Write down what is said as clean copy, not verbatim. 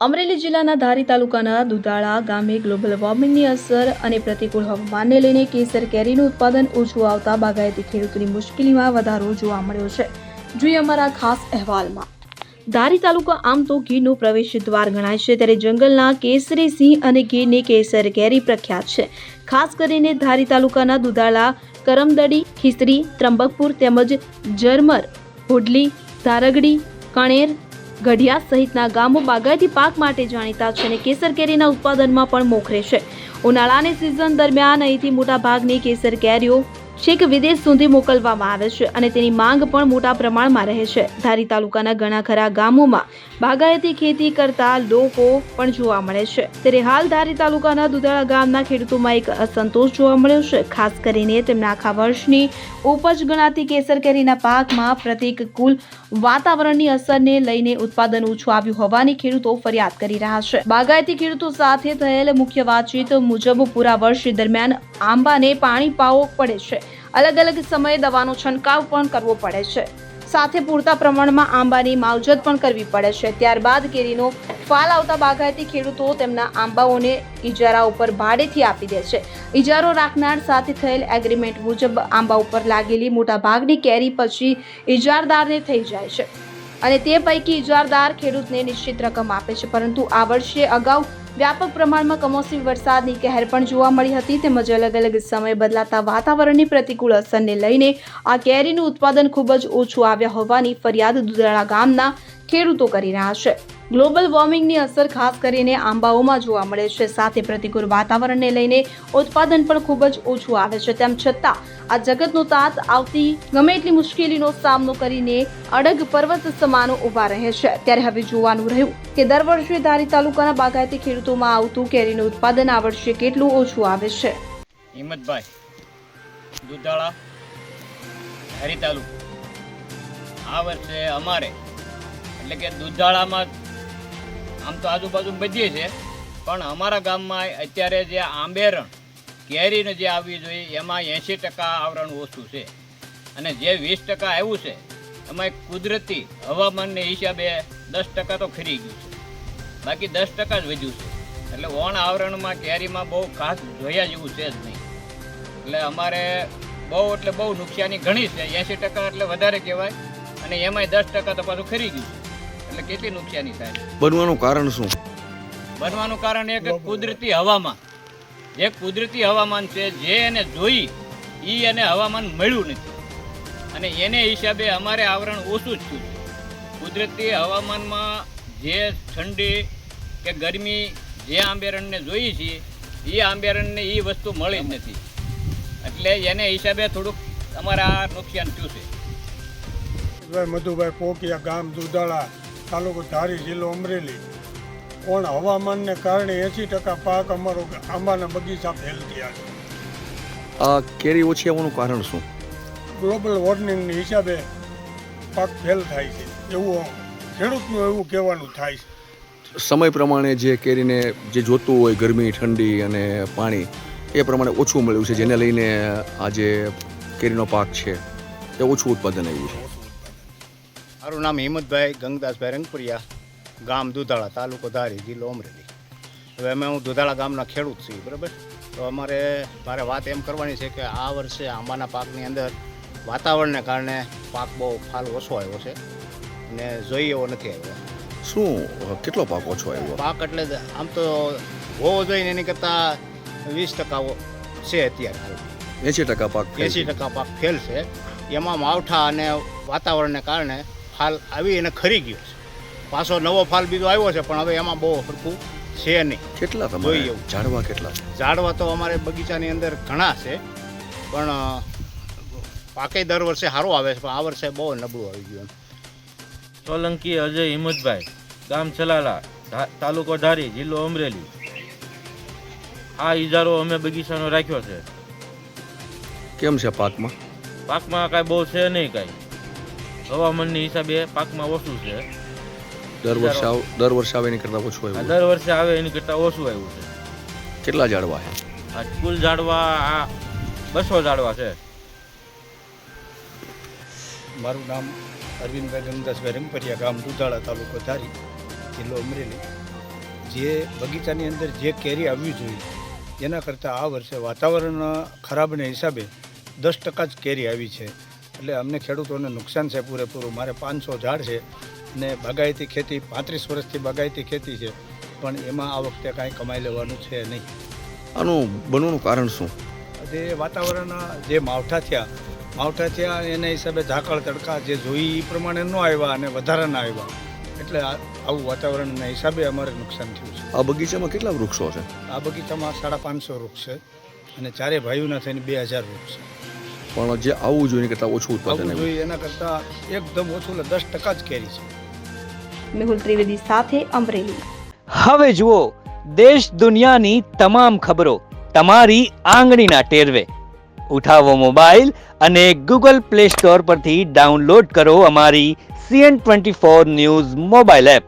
અમરેલી જિલ્લાના ધારી તાલુકાના દુધાળા ગામે ગ્લોબલ વોર્મિંગની અસર અને પ્રતિકૂળ હવામાનને લઈને કેસર કેરીનું ઉત્પાદન ઓછું આવતા બાગાયતી ખેડૂતોની મુશ્કેલીમાં વધારો જોવા મળ્યો છે. જોઈએ અમારા ખાસ અહેવાલમાં. ધારી તાલુકા આમ તો ગીરનું પ્રવેશ દ્વાર ગણાય છે, ત્યારે જંગલના કેસરી સિંહ અને ગીરની કેસર કેરી પ્રખ્યાત છે. ખાસ કરીને ધારી તાલુકાના દુધાળા, કરમદડી, ખીસરી, ત્રંબકપુર તેમજ ઝરમર, હુડલી, ધારગડી, કણેર, ગઢિયા સહિતના ગામો બાગાયતી પાક માટે જાણીતા છે અને કેસર કેરીના ઉત્પાદનમાં પણ મોખરે છે. ઉનાળાની સિઝન દરમિયાન અહીંથી મોટા ભાગની કેસર કેરીઓ છેક વિદેશ સુધી મોકલવામાં આવે છે અને તેની માંગ પણ મોટા પ્રમાણમાં રહે છે. ધારી તાલુકાના ઘણા ખરા ગામોમાં બાગાયતી ખેતી કરતા લોકો પણ જોવા મળે છે. ત્યારે હાલ ધારી તાલુકાના દુધાળા ગામના ખેડૂતોમાં એક અસંતોષ જોવા મળ્યો છે. ખાસ કરીને તેમના આખા વર્ષની ઉપજ ગણાતી કેસર કેરીના પાકમાં પ્રતિકૂળ વાતાવરણની અસરને લઈને ઉત્પાદન ઓછું આવ્યું હોવાની ખેડૂતો ફરિયાદ કરી રહ્યા છે. બાગાયતી ખેડૂતો સાથે થયેલ મુખ્ય વાતચીત મુજબ પૂરા વર્ષ દરમિયાન આંબાને પાણી પાવો પડે છે. અલગ અલગ સમયે દવાનો છંટકાવ પણ કરવો પડે છે. સાથે પૂરતા પ્રમાણમાં આંબાની માવજત પણ કરવી પડે છે. ત્યારબાદ કેરીનો ફાલ આવતા બાગાયતી ખેડૂતો તેમના આંબાઓને ઇજારા ઉપર ભાડેથી આપી દે છે. ઇજારો રાખનાર સાથે થયેલ એગ્રીમેન્ટ મુજબ આંબા ઉપર લાગેલી મોટા ભાગની કેરી પછી ઇજારદારને થઈ જાય છે અને તે પૈકી ઇજારદાર ખેડૂતને નિશ્ચિત રકમ આપે છે. પરંતુ આ વર્ષે અગાઉ વ્યાપક પ્રમાણમાં કમોસમી વરસાદની કહેર પણ જોવા મળી હતી. તેમજ અલગ અલગ સમયે બદલાતા વાતાવરણની પ્રતિકૂળ અસરને લઈને આ કેરીનું ઉત્પાદન ખૂબ જ ઓછું આવ્યા હોવાની ફરિયાદ દુધાળા ગામના ખેડૂતો કરી રહ્યા છે. ગ્લોબલ વોર્મિંગની અસર ખાસ કરીને આંબાઓમાં જોવા મળે છે. સાથે પ્રતિકૂળ વાતાવરણને લઈને ઉત્પાદન પણ ખૂબ જ ઓછું આવે છે. તેમ છતાં આ જગતનો તાત આવતી ગમે એટલી મુશ્કેલીનો સામનો કરીને અડગ પર્વત સમાનો ઊભા રહે છે. ત્યારે હવે જોવાનું રહ્યું કે દર વર્ષે ધારી તાલુકાના બાગાયતી ખેડૂતોમાં આવતું કેરીનું ઉત્પાદન આ વર્ષે કેટલું ઓછું આવે છે. હિંમતભાઈ, દુધાળા, ધારી તાલુકો. આ વર્ષે અમારે એટલે કે દુધાળામાં આમ તો આજુબાજુ બધી છે, પણ અમારા ગામમાં અત્યારે જે આંબેરણ કેરીને જે આવવી જોઈએ એમાં 80% આવરણ ઓછું છે અને જે 20% આવ્યું છે એમાં કુદરતી હવામાનને હિસાબે 10% તો ખરી ગયું છે, બાકી 10% જ વધ્યું છે. એટલે ઓણ આવરણમાં કેરીમાં બહુ ખાસ જોયા જેવું છે જ નહીં. એટલે અમારે બહુ નુકસાની ઘણી છે. 80% એટલે વધારે કહેવાય અને એમાંય 10% તો પાછું ખરી ગયું છે. એટલે કેટલી નુકસાની થાય. બનવાનું કારણ શું? બનવાનું કારણ એ કે કુદરતી હવામાન, જે કુદરતી હવામાન છે જે એને જોઈ એ એને હવામાન મળ્યું નથી અને એને હિસાબે અમારે આવરણ ઓછું જ થયું છે. કુદરતી હવામાનમાં જે ઠંડી કે ગરમી જે આંબેરણને જોઈએ છીએ એ આંબેરણને એ વસ્તુ મળી જ નથી. એટલે એને હિસાબે થોડુંક અમારા નુકસાન થયું છે. મધુભાઈ પોકિયા, ગામ દુધાળા, તાલુકો ધારી, જિલ્લો અમરેલી. પણ હવામાનને કારણે 80% પાક અમારો આંબાના બગીચા ફેલ થયા છે. આ કેરી ઓછી આવવાનું કારણ શું? ગ્લોબલ વોર્મિંગની હિસાબે પાક ફેલ થાય છે એવું ખેડૂતનું એવું કહેવાનું થાય છે. સમય પ્રમાણે જે કેરીને જે જોતું હોય ગરમી, ઠંડી અને પાણી એ પ્રમાણે ઓછું મળ્યું છે, જેને લઈને આ જે કેરીનો પાક છે એ ઓછું ઉત્પાદન આવ્યું છે. મારું નામ હિંમતભાઈ ગંગદાસભાઈ રંગપુરિયા, ગામ દુધાળા, તાલુકો ધારી, જિલ્લો અમરેલી. હવે હું દુધાળા ગામના ખેડૂત છીએ, બરાબર. તો મારે વાત એમ કરવાની છે કે આ વર્ષે આંબાના પાકની અંદર વાતાવરણને કારણે પાક બહુ ફાલ ઓછો આવ્યો છે અને જોઈએ એવો નથી આવ્યો. શું કેટલો પાક ઓછો આવ્યો? પાક એટલે આમ તો હોવો જોઈએ એની કરતાં 20% છે અત્યારે. 80% પાક 80% પાક ફેલ છે. એમાં માવઠા અને વાતાવરણને કારણે ફાલ આવી અને ખરી ગયો છે. પાછો નવો ફાલ બીજો આવ્યો છે પણ હવે એમાં બહુ સરખું છે નહીં. કેટલા તમારે ઝાડવા કેટલા છે? ઝાડવા તો અમારે બગીચાની અંદર ઘણા છે પણ પાકે દર વર્ષે સારું આવે છે, પણ આ વર્ષે બહુ નબળું આવી ગયું. સોલંકી અજય હિંમતભાઈ, ગામ ચલાલા, તાલુકો ધારી, જિલ્લો અમરેલી. આ ઇજારો અમે બગીચાનો રાખ્યો છે. કેમ છે પાકમાં? પાકમાં કાંઈ બહુ છે નહીં, કાંઈ હવામાનની હિસાબે પાકમાં ઓછું છે. દર વર્ષે આવે એની કરતાં ઓછું આવ્યું? દર વર્ષે આવે એની કરતાં ઓછું આવ્યું છે. કેટલા ઝાડવા છે? આ કુલ ઝાડવા 200 ઝાડવા છે. મારું નામ અરવિંદભાઈ ગંગદાસભાઈ રંગપરિયા, ગામ દુધાળા, તાલુકો ધારી, જિલ્લો અમરેલી. જે બગીચાની અંદર જે કેરી આવવી જોઈએ એના કરતાં આ વર્ષે વાતાવરણ ખરાબને હિસાબે 10% જ કેરી આવી છે. એટલે અમને ખેડૂતોને નુકસાન છે પૂરેપૂરું. મારે 500 ઝાડ છે અને બાગાયતી ખેતી 35 વર્ષથી બાગાયતી ખેતી છે, પણ એમાં આ વખતે કાંઈ કમાઈ લેવાનું છે નહીં. આનું બનવાનું કારણ શું? જે વાતાવરણ જે માવઠા થયા એના હિસાબે ઝાકળ તડકા જે જોઈ એ પ્રમાણે ન આવ્યા અને વધારાના આવ્યા, એટલે આવું વાતાવરણના હિસાબે અમારે નુકસાન થયું છે. આ બગીચામાં કેટલા વૃક્ષો છે? આ બગીચામાં 550 વૃક્ષ છે અને ચારે ભાઈઓના થઈને 2000 વૃક્ષ છે. પણ જે આવવું જોઈએ કરતાં ઓછું ઉત્પાદન આવવું આવ્યું. જોઈએ એના કરતાં એકદમ ઓછું, એટલે 10% જ કેરી છે. મેહુલ ત્રિવેદી સાથે અમરેલી. હવે જુઓ દેશ દુનિયાની તમામ ખબરો તમારી આંગળીના ટેરવે. ઉઠાવો મોબાઈલ અને ગૂગલ પ્લે સ્ટોર પરથી ડાઉનલોડ કરો અમારી CN24 ન્યૂઝ મોબાઈલ એપ.